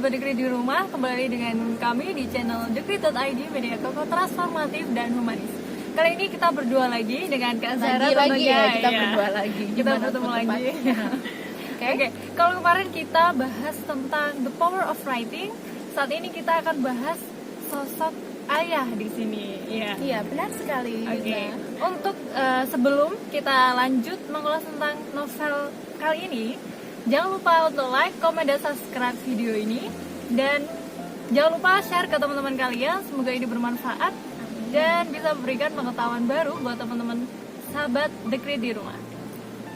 sahabat Dekri di rumah, kembali dengan kami di channel Dekri.id, media toko transformatif dan humanis. Kali ini kita berdua lagi dengan Kak Zara lagi ya, kita iya. berdua lagi. Kita bertemu lagi. Oke. Kalau kemarin kita bahas tentang the power of writing, saat ini kita akan bahas sosok ayah di sini. Iya, benar sekali. Oke. Untuk sebelum kita lanjut mengulas tentang novel kali ini, jangan lupa untuk like, komen, dan subscribe video ini. Dan jangan lupa share ke teman-teman kalian. Semoga ini bermanfaat dan bisa memberikan pengetahuan baru buat teman-teman sahabat Dekri di rumah.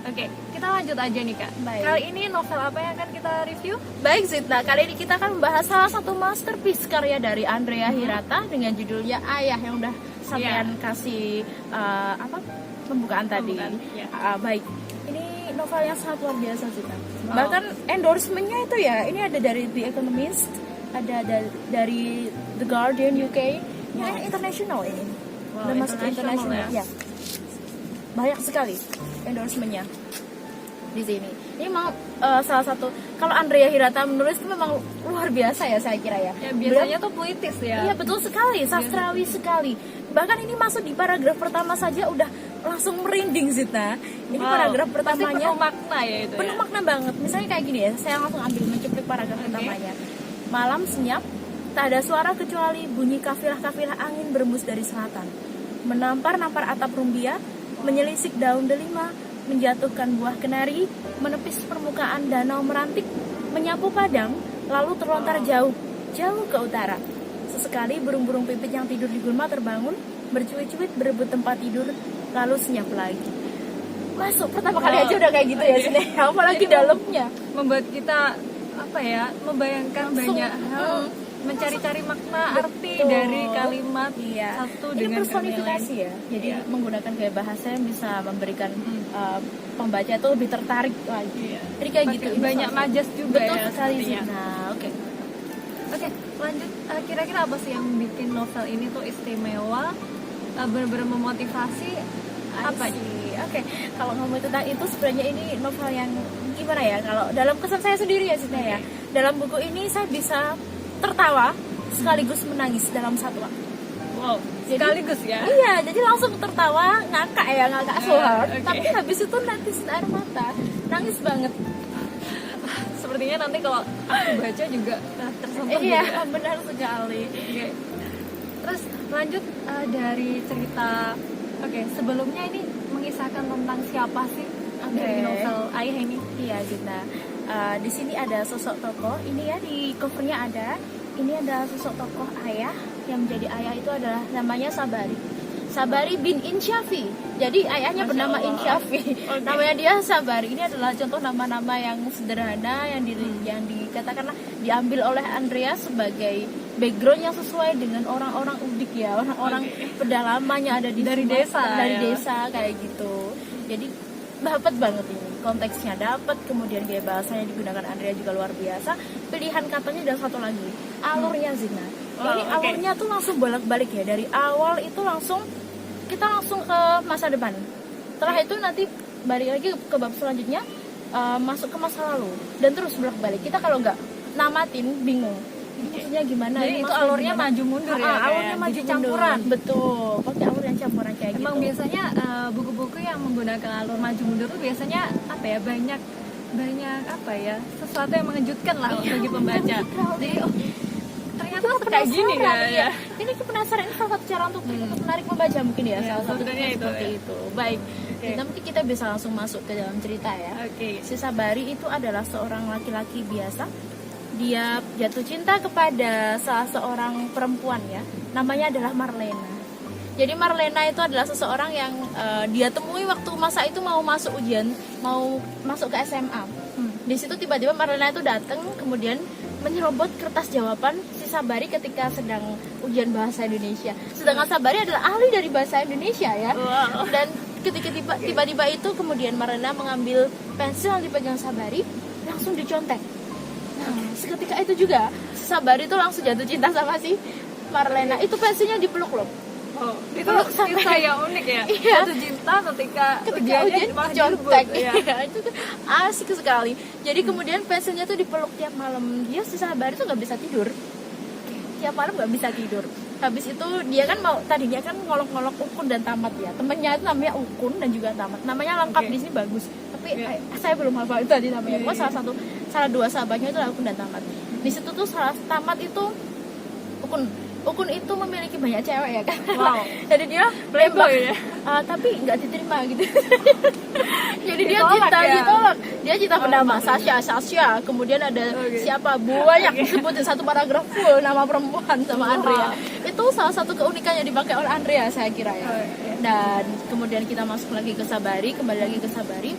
Oke, kita lanjut aja nih Kak. Baik. Kali ini novel apa yang akan kita review? Baik Zita, kali ini kita akan membahas salah satu masterpiece karya dari Andrea Hirata dengan judulnya Ayah, yang udah sampean kasih pembukaan tadi. Baik, ini novel yang sangat luar biasa Zita. Bahkan endorsement-nya itu ya, ini ada dari The Economist, ada dari The Guardian UK, ini international ini. Wow, Udah masuk ke international ya. ya. Banyak sekali endorsement-nya di sini. Ini memang salah satu, kalau Andrea Hirata menulis itu memang luar biasa ya, saya kira ya. Ya biasanya tuh puitis ya. Iya, betul sekali, sastrawi sekali. Bahkan ini masuk di paragraf pertama saja udah langsung merinding Zita. Ini paragraf pertamanya pasti penuh makna ya itu. penuh makna banget. Misalnya kayak gini ya, saya langsung ambil mencuplik paragraf pertamanya. Malam senyap, tak ada suara kecuali bunyi kafilah-kafilah angin berembus dari selatan, menampar-nampar atap rumbia, menyelisik daun delima, menjatuhkan buah kenari, menepis permukaan danau merantik, menyapu padang, lalu terlontar jauh ke utara. Sesekali burung-burung pipit yang tidur di gulma terbangun, bercuit-cuit berebut tempat tidur, lalu senyap lagi. Masuk pertama kali aja udah kayak gitu ya sini, apalagi dalamnya membuat kita membayangkan langsung, banyak hal, mencari-cari makna arti betul. dari kalimat satu ini dengan personifikasi ya, jadi menggunakan gaya bahasa yang bisa memberikan pembaca itu lebih tertarik lagi. Jadi kayak gitu, banyak majas juga betul ya sekali sepertinya. sih. Nah, oke. Lanjut, kira-kira apa sih yang bikin novel ini tuh istimewa, benar-benar memotivasi? Apa nih? Oke, kalau ngomong tentang itu sebenarnya ini novel yang gimana ya, kalau dalam kesan saya sendiri ya Sita ya, dalam buku ini saya bisa tertawa sekaligus menangis dalam satu waktu. Wow, sekaligus ya? Iya, jadi langsung tertawa, ngakak so hard, tapi habis itu netesin air mata, nangis banget. Sepertinya nanti kalau aku baca juga tersentuh. Iya, juga. benar sekali. Oke. Terus lanjut dari cerita. Sebelumnya ini mengisahkan tentang siapa sih dari novel Ayah ini? Iya, Gita. Di sini ada sosok tokoh. Ini ya, di covernya ada. Ini ada sosok tokoh ayah, yang menjadi ayah itu adalah namanya Sabari bin Insyafi. Jadi ayahnya bernama Insyafi. Namanya dia Sabari. Ini adalah contoh nama-nama yang sederhana yang dikatakanlah diambil oleh Andrea sebagai background yang sesuai dengan orang-orang udik ya, orang-orang pedalamannya ada dari desa kayak gitu. Jadi dapat banget ini, konteksnya dapat, kemudian gaya bahasanya digunakan Andrea juga luar biasa. Pilihan katanya dan satu lagi, alurnya Zina. Ini alurnya tuh langsung bolak-balik ya, dari awal itu kita langsung ke masa depan. Setelah itu nanti balik lagi ke bab selanjutnya, masuk ke masa lalu dan terus bolak-balik. Kita kalau nggak namatin bingung. Maksudnya gimana? Jadi itu alurnya maju mundur ya? Alurnya maju campuran. Betul, pakai alur yang campuran kayak gitu. Emang biasanya buku-buku yang menggunakan alur maju mundur itu biasanya banyak sesuatu yang mengejutkan lah bagi pembaca. Jadi ternyata kayak gini ya. Ini penasaran, ini salah satu cara untuk menarik membaca mungkin ya, salah satu seperti itu. Baik. Kita mungkin kita bisa langsung masuk ke dalam cerita ya. Si Sabari itu adalah seorang laki-laki biasa. Dia jatuh cinta kepada salah seorang perempuan ya, namanya adalah Marlena. Jadi Marlena itu adalah seseorang yang dia temui waktu masa itu mau masuk ujian, mau masuk ke SMA. Di situ tiba-tiba Marlena itu datang, kemudian menyerobot kertas jawaban si Sabari ketika sedang ujian bahasa Indonesia. Sedangkan Sabari adalah ahli dari bahasa Indonesia ya. Dan ketika tiba-tiba itu kemudian Marlena mengambil pensil yang dipegang Sabari, langsung dicontek. Nah, seketika itu juga Sabari itu langsung jatuh cinta sama si Marlena. Itu pensilnya dipeluk loh. Oh, itu Dipeluk sampai- kisah yang unik ya. Iya. Jatuh cinta ketika ketika ujiannya ujian malah contek direbut, ya. ya. Itu tuh asik sekali. Jadi kemudian pensilnya tuh dipeluk tiap malam. Dia si Sabari tuh nggak bisa tidur, tiap malam nggak bisa tidur. Habis itu dia kan mau, tadinya kan ngolok-ngolok Ukun dan Tamat ya, temennya itu namanya Ukun dan juga Tamat, namanya lengkap. Oke. Di sini bagus, tapi Iya. saya belum hafal itu tadi namanya. Iya, Pokoknya iya. salah dua sahabatnya itu adalah Ukun dan Tamat. Di situ tuh salah Tamat itu Ukun itu memiliki banyak cewek ya kan. Wow. Jadi dia Playboy nembak, ya. tapi nggak diterima gitu. Jadi dia Ditolak ya? ditolak. Dia cinta Oh, pertama maksudnya. Sasha, kemudian ada Oke. siapa banyak disebutin satu paragraf full nama perempuan sama Wow. Andrea. Itu salah satu keunikan yang dipakai oleh Andrea saya kira ya. Oh, iya. Dan kemudian kita masuk lagi ke Sabari, kembali lagi ke Sabari.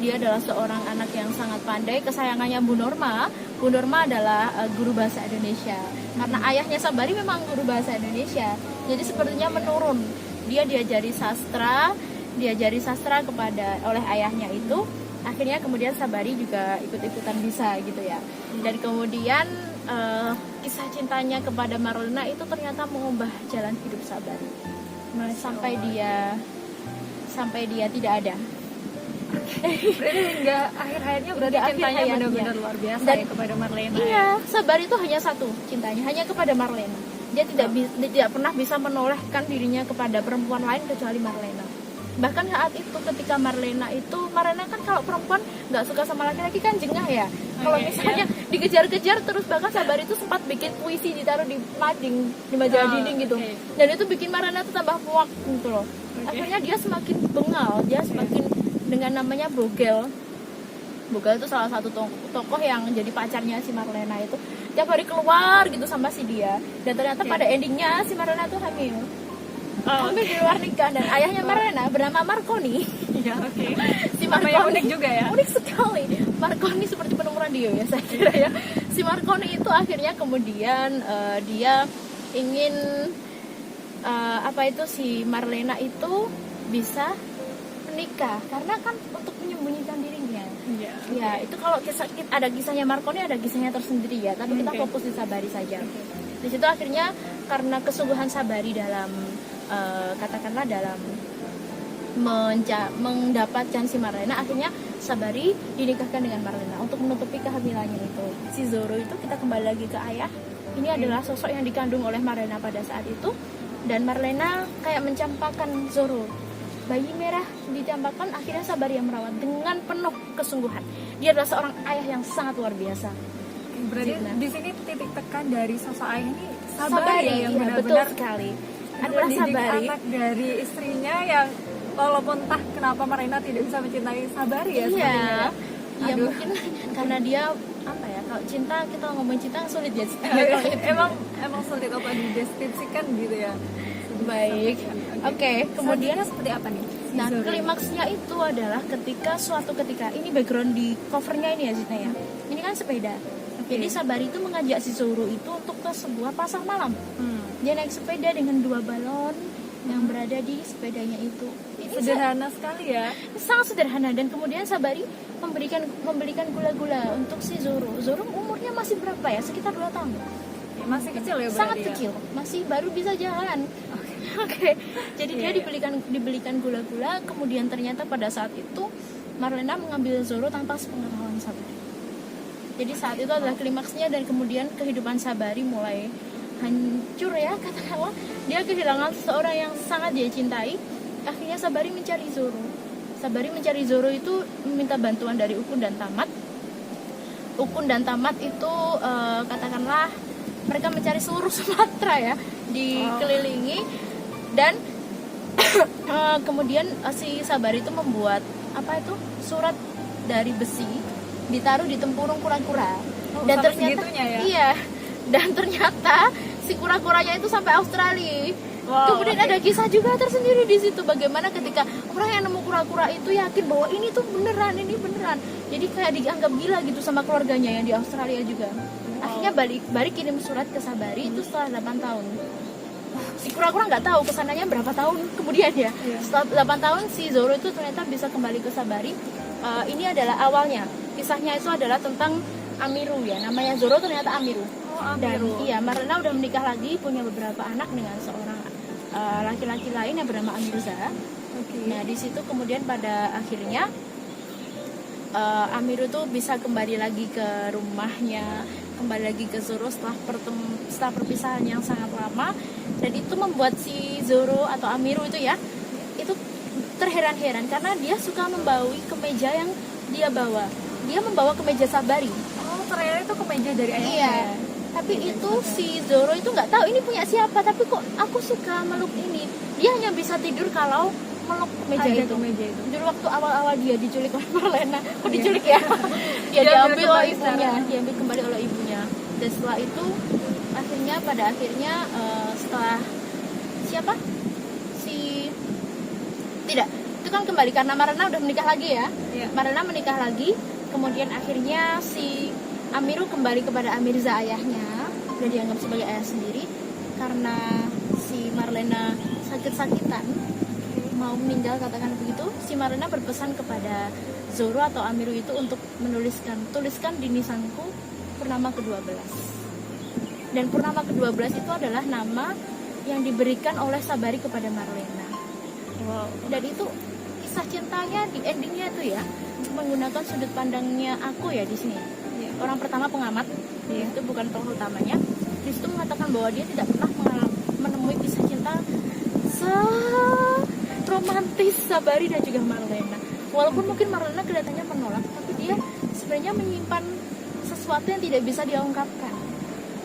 Dia adalah seorang anak yang sangat pandai, kesayangannya Bu Norma. Bu Norma adalah guru bahasa Indonesia. Karena ayahnya Sabari memang guru bahasa Indonesia. Jadi sepertinya menurun. Dia diajari sastra kepada oleh ayahnya itu. Akhirnya kemudian Sabari juga ikut-ikutan bisa gitu ya. Dan kemudian kisah cintanya kepada Marlena itu ternyata mengubah jalan hidup Sabari. Sampai dia tidak ada. Berarti hingga akhir hayatnya berarti Hingga akhir cintanya hayatnya. benar-benar luar biasa Dan- ya kepada Marlena. Iya, Sabari itu hanya satu cintanya, hanya kepada Marlena. Dia tidak pernah bisa menolehkan dirinya kepada perempuan lain kecuali Marlena. Bahkan saat itu ketika Marlena kan kalau perempuan nggak suka sama laki-laki kan jengah ya. Kalau Iya, misalnya dikejar-kejar terus, bahkan Sabari itu sempat bikin puisi ditaruh di mading, di majalah Oh, dinding gitu. oke. Dan itu bikin Marlena tuh tambah muak gitu loh. Akhirnya dia semakin bengal, dia semakin dengan namanya Bogel. Bogel itu salah satu tokoh yang jadi pacarnya si Marlena itu. Tiap hari keluar gitu sama si dia. Dan ternyata Oke. pada endingnya si Marlena tuh hamil. Oh, Hamil di luar nikah, dan ayahnya Marlena bernama Marconi. iya, oke. Si Nama yang unik juga ya. Unik sekali. Marconi seperti penemu radio ya saya kira ya. Si Marconi itu akhirnya kemudian dia ingin si Marlena itu bisa menikah karena kan untuk menyembunyikan dirinya. Iya. Ya, itu kalau ada kisahnya Marconi, ada kisahnya tersendiri ya, tapi kita Oke. fokus di Sabari saja. Di situ akhirnya karena kesungguhan Sabari dalam katakanlah dalam mendapatkan si Marlena, akhirnya Sabari dinikahkan dengan Marlena untuk menutupi kehamilannya itu. Si Zoro itu, kita kembali lagi ke ayah. Ini adalah sosok yang dikandung oleh Marlena pada saat itu, dan Marlena kayak mencampakkan Zoro. Bayi merah dicampakkan, akhirnya Sabari yang merawat dengan penuh kesungguhan. Dia adalah seorang ayah yang sangat luar biasa. Berarti Jina. di sini titik tekan dari sosok ayah ini Sabari, Sabari yang iya, betul benar-benar sekali. itu Adalah mendidik Sabari. anak dari istrinya yang walaupun entah kenapa Marlena tidak bisa mencintai Sabari ya sepertinya Iya. ya. Ya Aduh. mungkin karena dia apa ya, kalau cinta, kita ngomongin cinta sulit ya. emang sulit apa dideskripsikan gitu ya. Baik. Oke, kemudian Selanjutnya seperti apa nih? nah, Zoro? klimaksnya itu adalah suatu ketika ini background di covernya ini ya Zita ya. Ini kan sepeda. Jadi Sabari itu mengajak si Zoro itu untuk ke sebuah pasar malam. Dia naik sepeda dengan 2 balon yang berada di sepedanya itu. Ini Sederhana sekali ya. sangat sederhana, dan kemudian Sabari memberikan gula-gula untuk si Zoro. Zoro umurnya masih berapa ya? Sekitar 2 tahun. Masih kecil ya berarti Sangat ya? kecil, masih baru bisa jalan. Oke. Jadi dia Iya, dibelikan gula-gula, kemudian ternyata pada saat itu Marlena mengambil Zoro tanpa sepengetahuan Sabari. Jadi saat itu adalah klimaksnya, dan kemudian kehidupan Sabari mulai hancur ya, katakanlah. Dia kehilangan seseorang yang sangat dia cintai. Akhirnya Sabari mencari Zoro. Sabari mencari Zoro itu meminta bantuan dari Ukun dan Tamat. Ukun dan Tamat itu katakanlah mereka mencari seluruh Sumatera ya, dikelilingi, dan kemudian si Sabari itu membuat surat dari besi, ditaruh di tempurung kura-kura. Dan sampai ternyata segitunya ya? iya, dan ternyata si kura-kuranya itu sampai Australia. Wow, Kemudian oke. ada kisah juga tersendiri di situ, bagaimana ketika orang yang nemu kura-kura itu yakin bahwa ini tuh beneran, ini beneran. Jadi kayak dianggap gila gitu sama keluarganya yang di Australia juga. Akhirnya balik kirim surat ke Sabari itu setelah 8 tahun. Si kura-kura nggak tahu kesananya berapa tahun kemudian ya. Iya. Setelah 8 tahun si Zoro itu ternyata bisa kembali ke Sabari. Ini adalah awalnya. Kisahnya itu adalah tentang Amiru ya. Namanya Zoro ternyata Amiru. Oh, Dan Amiru. iya, Marlena udah menikah lagi, punya beberapa anak dengan seorang laki-laki lain yang bernama Amirza. Oke. Nah di situ kemudian pada akhirnya Amiru tuh bisa kembali lagi ke rumahnya, kembali lagi ke Zoro setelah perpisahan yang sangat lama. Dan itu membuat si Zoro atau Amiru itu ya, itu terheran-heran karena dia suka membawa kemeja yang dia bawa. Dia membawa kemeja Sabari. Oh, ternyata itu kemeja dari ayahnya. Iya. Tapi itu si Zoro itu nggak tahu ini punya siapa. Tapi kok aku suka meluk ini. Dia hanya bisa tidur kalau meluk kemeja Ada itu. kemeja itu. Dulu waktu awal-awal dia diculik oleh Marlena. Kok Iya. diculik ya? Dia Diambil diambil oleh kembali ibunya. sekarang. Diambil kembali oleh ibunya. Dan setelah itu pada akhirnya setelah siapa? Tidak. Itu kan kembali karena Marlena udah menikah lagi ya. Iya. Marlena menikah lagi. Kemudian akhirnya si Amiru kembali kepada Amirza ayahnya, udah dianggap sebagai ayah sendiri karena si Marlena sakit-sakitan mau meninggal katakan begitu. Si Marlena berpesan kepada Zoro atau Amiru itu untuk tuliskan di nisanku purnama ke-12. Dan purnama ke-12 itu adalah nama yang diberikan oleh Sabari kepada Marlena. Wow. Dan itu kisah cintanya di endingnya tuh ya menggunakan sudut pandangnya aku ya di sini. Iya. Orang pertama pengamat, Iya. itu bukan tokoh utamanya. Di situ mengatakan bahwa dia tidak pernah menemui kisah cinta romantis Sabari dan juga Marlena. Walaupun mungkin Marlena kelihatannya menolak, tapi dia sebenarnya menyimpan sesuatu yang tidak bisa dia ungkapkan.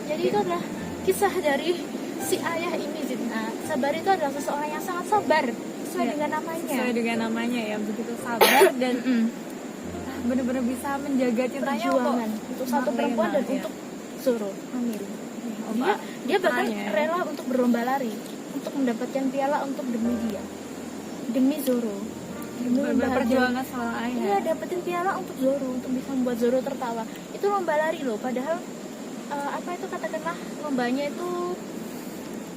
Jadi itu adalah kisah dari si ayah ini. Nah, Sabari itu adalah seseorang yang sangat sabar sesuai Iya. dengan namanya. Sesuai dengan namanya ya, begitu sabar dan benar-benar bisa menjaga cintanya Perjuangan untuk satu Marlena, perempuan dan ya. untuk Zoro Amiru. Oh, Dia Pak. dia bahkan Keren ya. rela untuk berlomba lari untuk mendapatkan piala untuk demi dia, demi Zoro, demi Benar-benar membahagiakan. perjuangan seorang ayah. Iya, dapetin piala untuk Zoro, untuk bisa membuat Zoro tertawa. Itu lomba lari loh, padahal apa itu katakanlah lombanya itu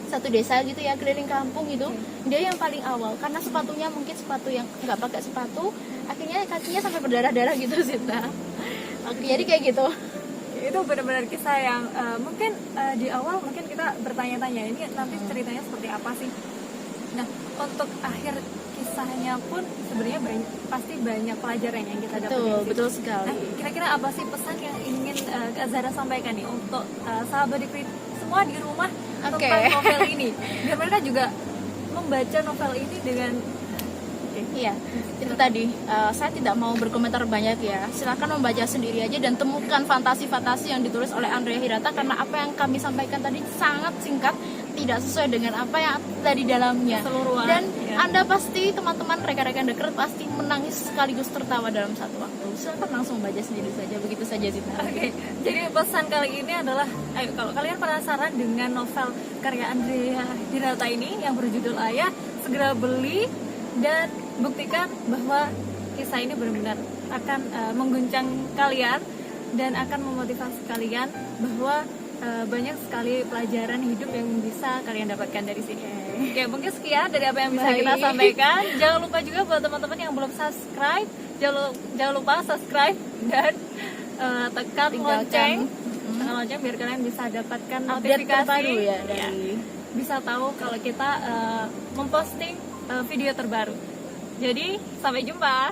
satu desa gitu ya, keliling kampung gitu. Dia yang paling awal karena sepatunya mungkin sepatu yang nggak pakai sepatu, akhirnya kakinya sampai berdarah-darah gitu Sita. Oke, jadi kayak gitu. Itu benar-benar kisah yang mungkin di awal mungkin kita bertanya-tanya ini nanti ceritanya seperti apa sih. Nah, untuk akhir kisahnya pun sebenarnya pasti banyak pelajaran yang kita dapetin. Betul, sih. betul sekali. Nah, kira-kira apa sih pesan yang ingin Kak Zara sampaikan nih untuk sahabat Dikrit semua di rumah Oke. tentang novel ini, biar mereka juga membaca novel ini dengan Iya, itu tadi saya tidak mau berkomentar banyak ya. Silakan membaca sendiri aja dan temukan fantasi-fantasi yang ditulis oleh Andrea Hirata karena apa yang kami sampaikan tadi sangat singkat, tidak sesuai dengan apa yang ada di dalamnya. Keseluruhan, Dan ya. Anda pasti teman-teman rekan-rekan dekat pasti menangis sekaligus tertawa dalam satu waktu. Silakan langsung baca sendiri saja. Begitu saja Zita. Oke, jadi pesan kali ini adalah, ayo kalau kalian penasaran dengan novel karya Andrea Hirata ini yang berjudul Ayah, segera beli dan buktikan bahwa kisah ini benar-benar akan mengguncang kalian dan akan memotivasi kalian bahwa banyak sekali pelajaran hidup yang bisa kalian dapatkan dari sini. Oke, mungkin sekian dari apa yang bisa Baik. kita sampaikan. Jangan lupa juga buat teman-teman yang belum subscribe, jangan lupa subscribe dan tekan lonceng. Tekan lonceng biar kalian bisa dapatkan Update notifikasi terbaru ya Ya, dari bisa tahu kalau kita memposting video terbaru. Jadi sampai jumpa.